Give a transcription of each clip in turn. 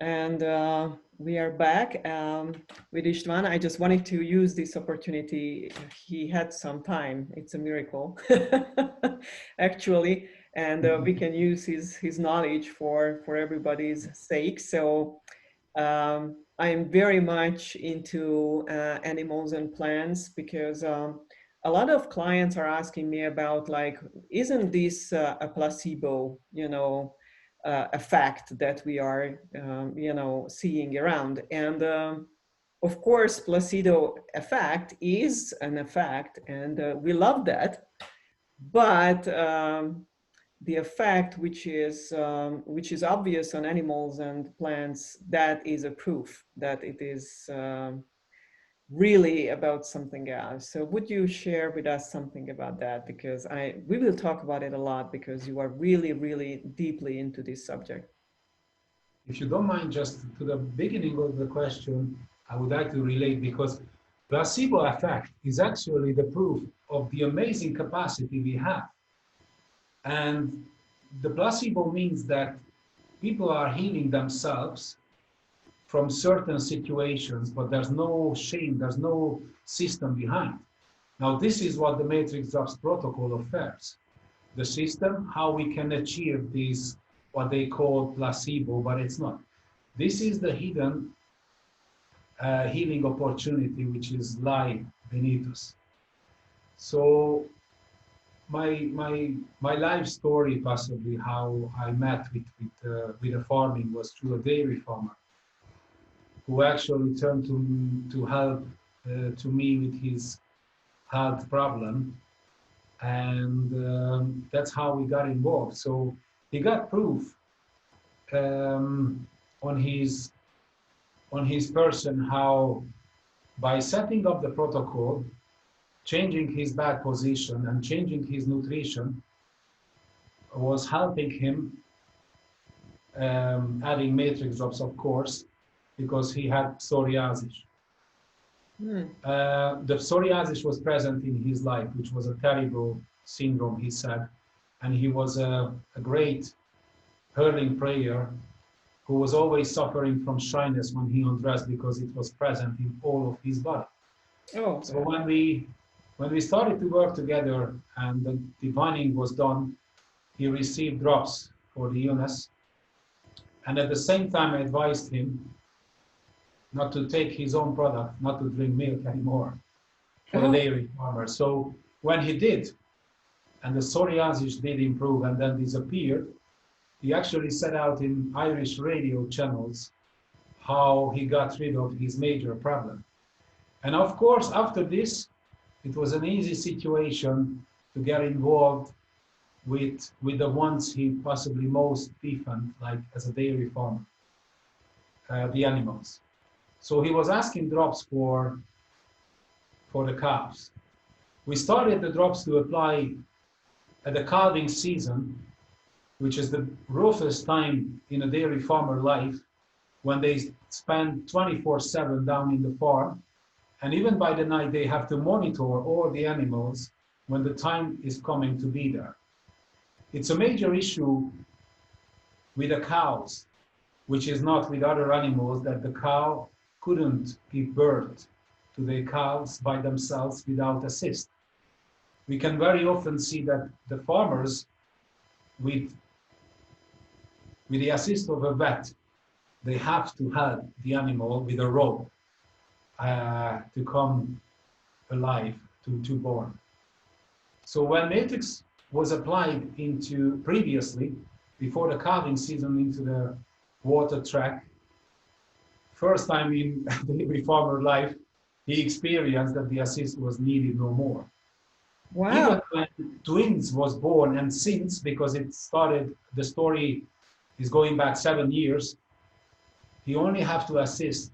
And we are back with Istvan. I just wanted to use this opportunity. He had some time. It's a miracle, actually. And we can use his knowledge for everybody's sake. So I am very much into animals and plants because a lot of clients are asking me about like, isn't this a placebo? A fact that we are, seeing around. And of course, placebo effect is an effect, and we love that. But the effect, which is obvious on animals and plants, that is a proof that it is really about something else. So would you share with us something about that? Because we will talk about it a lot because you are really, really deeply into this subject. If you don't mind, just to the beginning of the question, I would like to relate because placebo effect is actually the proof of the amazing capacity we have. And the placebo means that people are healing themselves from certain situations, but there's no shame, there's no system behind. Now, this is what the Matrix Drops protocol offers. The system, how we can achieve this, what they call placebo, but it's not. This is the hidden healing opportunity which is lie beneath us. So my life story, possibly how I met with a farming, was through a dairy farmer who actually turned to help to me with his health problem, and that's how we got involved. So he got proof um, on his person how by setting up the protocol, changing his back position and changing his nutrition was helping him, adding matrix drops, of course, because he had psoriasis. Hmm. The psoriasis was present in his life, which was a terrible syndrome, he said. And he was a great hurling player who was always suffering from shyness when he undressed because it was present in all of his body. Oh, So God. when we started to work together and the divining was done, he received drops for the illness. And at the same time, I advised him not to take his own product, not to drink milk anymore for the Oh, dairy farmer. So when he did, and the psoriasis did improve and then disappeared, he actually set out in Irish radio channels how he got rid of his major problem. And of course, after this, it was an easy situation to get involved with the ones he possibly most defend, like as a dairy farmer, the animals. So he was asking drops for the calves. We started the drops to apply at the calving season, which is the roughest time in a dairy farmer life, when they spend 24/7 down in the farm. And even by the night, they have to monitor all the animals when the time is coming to be there. It's a major issue with the cows, which is not with other animals, that the cow couldn't give birth to the calves by themselves without assist. We can very often see that the farmers, with, with the assist of a vet, they have to help the animal with a rope to come alive, to born. So when Matrix was applied into previously, before the calving season, into the water track, first time in dairy farmer life, he experienced that the assist was needed no more. wow. Even when twins was born, and since, because it started, the story is going back 7 years, he only have to assist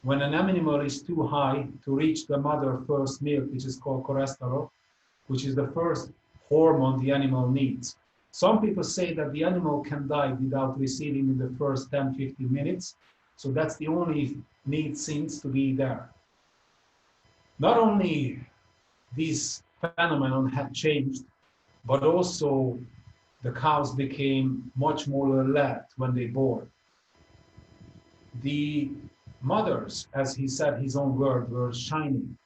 when an animal is too high to reach the mother first milk, which is called cholesterol, which is the first hormone the animal needs. Some people say that the animal can die without receiving in the first 10-15 minutes. So that's the only need seems to be there. Not only this phenomenon had changed, but also the cows became much more alert when they bore. The mothers, as he said his own word, were shining.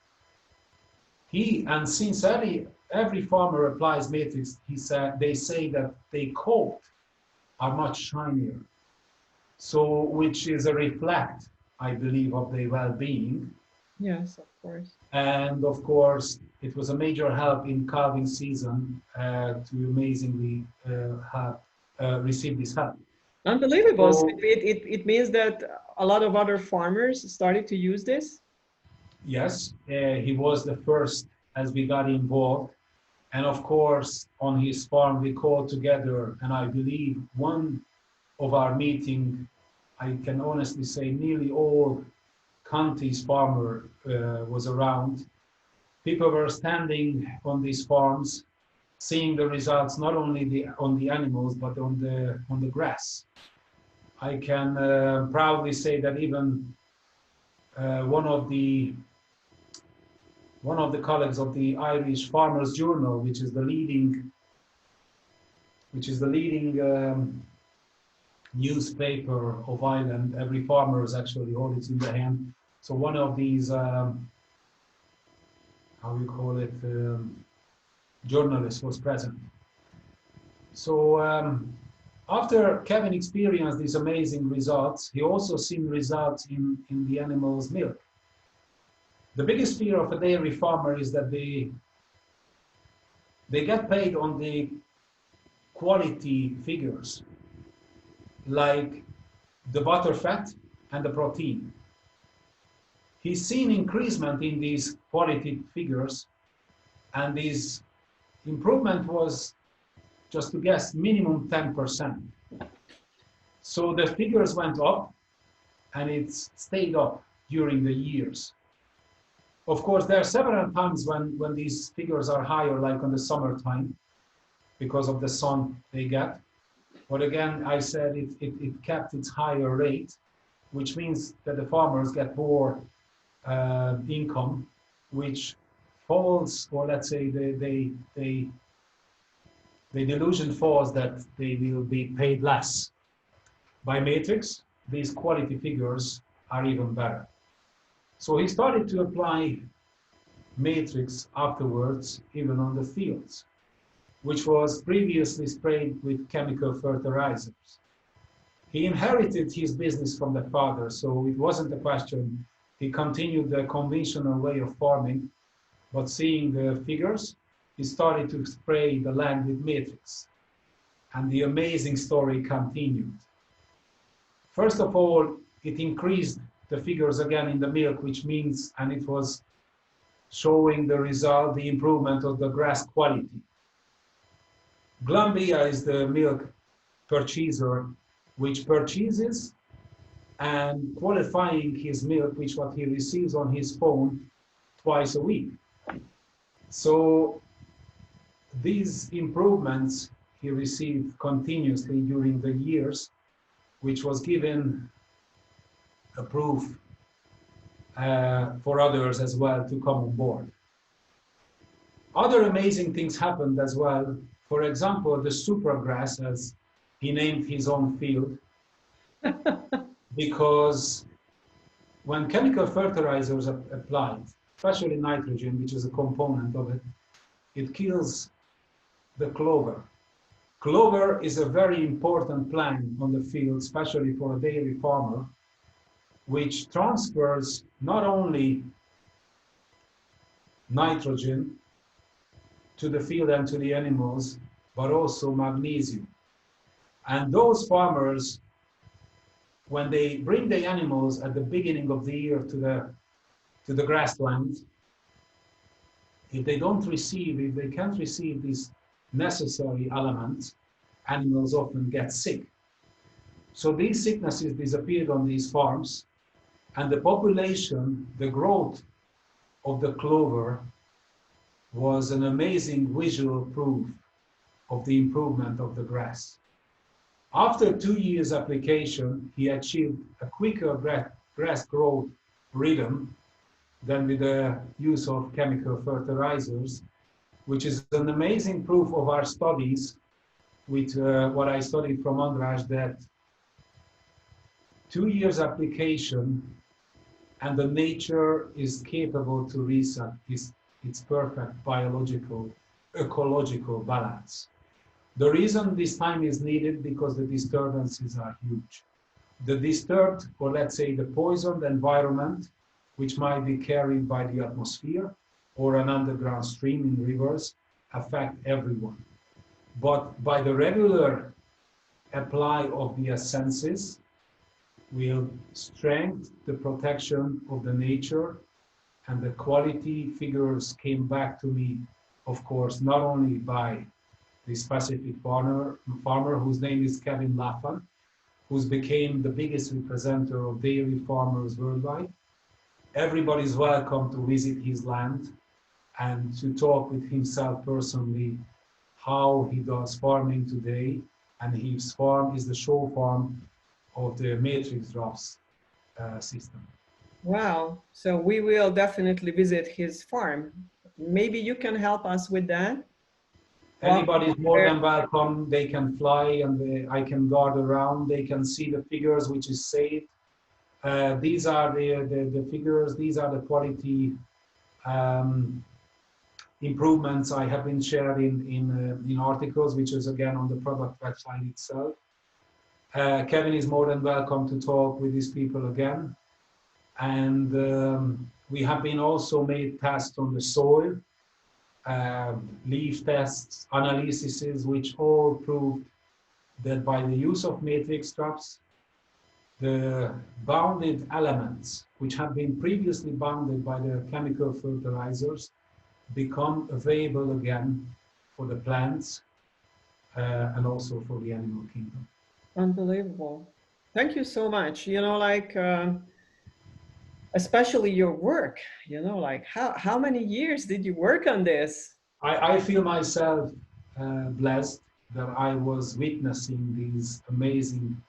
And since every farmer applies Matrix, he said they say that they coat are much shinier. So, which is a reflect, I believe, of their well-being. Yes, of course. And of course, it was a major help in calving season to amazingly receive this help. Unbelievable. So So it means that a lot of other farmers started to use this. yes, he was the first as we got involved. And of course, on his farm, we called together, and I believe one of our meeting, I can honestly say nearly all county's farmer was around. People were standing on these farms, seeing the results not only on the animals but on the grass. I can proudly say that even one of the colleagues of the Irish Farmers Journal, which is the leading newspaper of Ireland. Every farmer is actually holds it in their hand. So one of these how you call it journalists was present. So after Kevin experienced these amazing results, he also seen results in the animal's milk. The biggest fear of a dairy farmer is that they get paid on the quality figures, like the butter fat and the protein. He's seen increasement in these quality figures, and this improvement was, just to guess, minimum 10%. So the figures went up, and it's stayed up during the years. Of course, there are several times when these figures are higher, like in the summertime, because of the sun they get. But again, I said it kept its higher rate, which means that the farmers get more income, which falls, or let's say the delusion falls that they will be paid less. By Matrix, these quality figures are even better. So he started to apply Matrix afterwards, even on the fields, which was previously sprayed with chemical fertilizers. He inherited his business from the father, so it wasn't a question. He continued the conventional way of farming, but seeing the figures, he started to spray the land with Matrix. And the amazing story continued. First of all, it increased the figures again in the milk, which means, and it was showing the result, the improvement of the grass quality. Glambia is the milk purchaser, which purchases and qualifying his milk, which what he receives on his phone twice a week. So these improvements he received continuously during the years, which was given a proof for others as well to come on board. Other amazing things happened as well. For example, the supergrass, as he named his own field, because when chemical fertilizers are applied, especially nitrogen, which is a component of it, it kills the clover. Clover is a very important plant on the field, especially for a dairy farmer, which transfers not only nitrogen to the field and to the animals, but also magnesium. And those farmers, when they bring the animals at the beginning of the year to the grassland, if they can't receive these necessary elements, animals often get sick. So these sicknesses disappeared on these farms, and the population, the growth of the clover was an amazing visual proof of the improvement of the grass. After 2 years application, he achieved a quicker grass growth rhythm than with the use of chemical fertilizers, which is an amazing proof of our studies with what I studied from András, that 2 years application, and the nature is capable to reset its perfect biological, ecological balance. The reason this time is needed because the disturbances are huge. The disturbed, or let's say the poisoned environment, which might be carried by the atmosphere or an underground stream in rivers, affect everyone. But by the regular apply of the essences, will strengthen the protection of the nature, and the quality figures came back to me, of course, not only by the specific farmer whose name is Kevin Laffan, who's became the biggest representative of dairy farmers worldwide. Everybody's welcome to visit his land and to talk with himself personally how he does farming today. And his farm is the show farm of the Matrix Drops system. Wow. So we will definitely visit his farm. Maybe you can help us with that. Anybody is more than welcome. They can fly, and I can guard around. They can see the figures, which is saved. These are the figures. These are the quality um, improvements I have been shared in articles, which is again on the product website itself. Kevin is more than welcome to talk with these people again. And we have been also made tests on the soil, leaf tests, analyses, which all proved that by the use of matrix drops, the bounded elements, which have been previously bounded by the chemical fertilizers, become available again for the plants and also for the animal kingdom. Unbelievable. Thank you so much. You know, like, especially your work, you know, like how many years did you work on this? I feel myself blessed that I was witnessing these amazing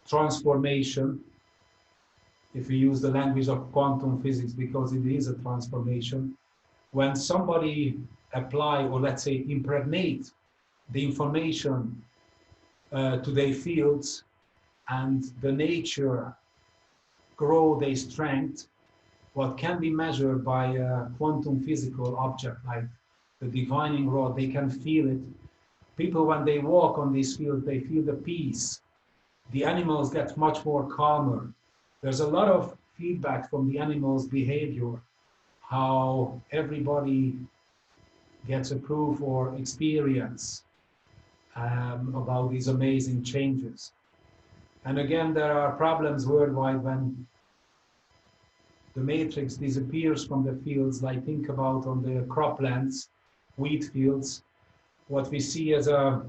transformation, if we use the language of quantum physics, because it is a transformation. When somebody apply, or let's say impregnate the information to their fields, and the nature grow their strength, what can be measured by a quantum physical object like the divining rod, they can feel it. People, when they walk on these fields, they feel the peace. The animals get much more calmer. There's a lot of feedback from the animals' behavior, how everybody gets a proof or experience about these amazing changes. And again, there are problems worldwide when the matrix disappears from the fields. Like think about on the croplands, wheat fields, what we see as a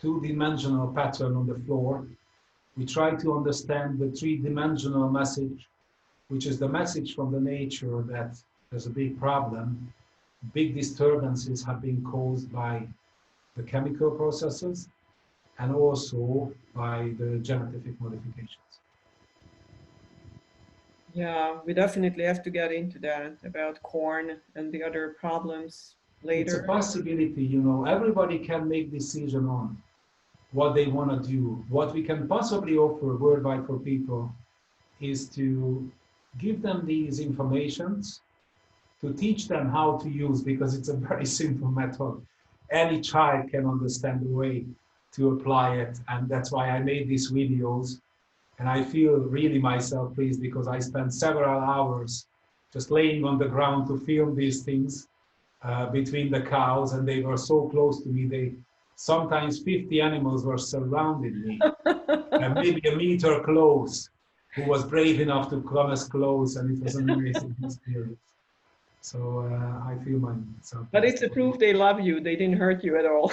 two-dimensional pattern on the floor. We try to understand the three-dimensional message, which is the message from the nature that there's a big problem. Big disturbances have been caused by the chemical processes and also by the genetic modifications. Yeah, we definitely have to get into that about corn and the other problems It's a later. possibility, you know, everybody can make decision on what they want to do. What we can possibly offer worldwide for people is to give them these informations, to teach them how to use, because it's a very simple method. Any child can understand the way to apply it. And that's why I made these videos. And I feel really myself pleased because I spent several hours just laying on the ground to film these things between the cows, and they were so close to me. They sometimes 50 animals were surrounding me, and maybe a meter close, who was brave enough to come as close, and it was an amazing experience. So I feel myself. But it's a proof they love you. They didn't hurt you at all.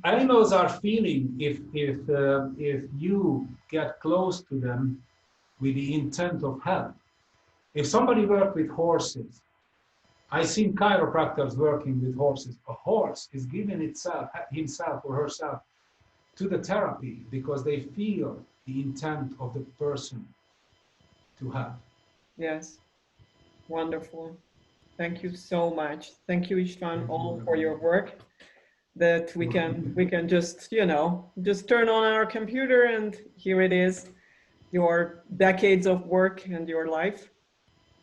Animals are feeling if you get close to them with the intent of help. If somebody worked with horses, I've seen chiropractors working with horses. A horse is giving himself or herself to the therapy because they feel the intent of the person to help. Yes, wonderful. Thank you so much. Thank you, Istvan, all for your work. that we can just, just turn on our computer and here it is, your decades of work and your life.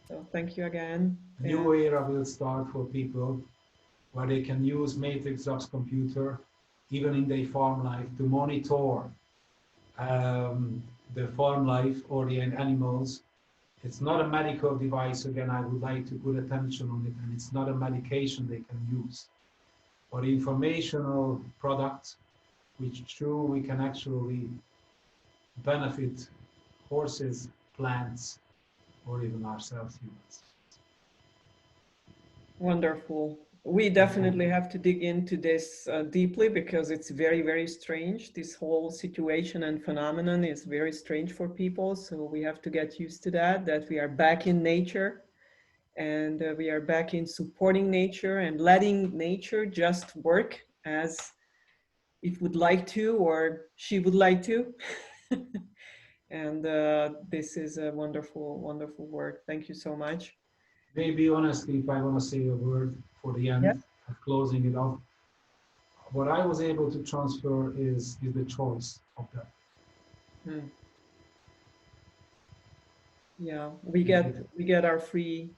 So thank you again. A new era will start for people where they can use Matrix Drops computer, even in their farm life, to monitor um, the farm life or the animals. It's not a medical device, again, I would like to put attention on it, and it's not a medication they can use, but informational product which through we can actually benefit horses, plants, or even ourselves humans. Wonderful. We definitely have to dig into this deeply because it's very, very strange. This whole situation and phenomenon is very strange for people. So we have to get used to that we are back in nature, and we are back in supporting nature and letting nature just work as it would like to or she would like to. And this is a wonderful, wonderful work. Thank you so much. Maybe honestly, if I want to say a word for the Yeah. end of closing it off, what I was able to transfer is the choice of that. Hmm. Yeah, we get our free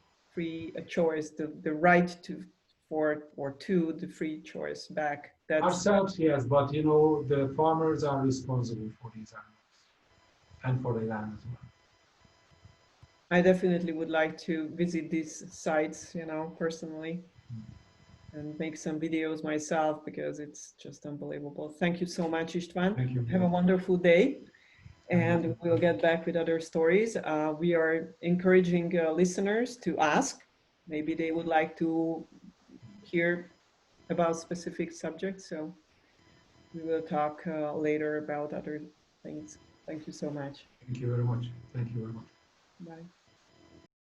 choice, the right to for or to the free choice back. That's Ourselves, yes, but the farmers are responsible for these animals and for the land as well. I definitely would like to visit these sites, personally, and make some videos myself because it's just unbelievable. Thank you so much, Istvan. Thank you, Have a Bill. wonderful day, And you and too. we'll get back with other stories. We are encouraging listeners to ask. Maybe they would like to hear about specific subjects. So we will talk later about other things. Thank you so much. Thank you very much. Thank you very much. Bye.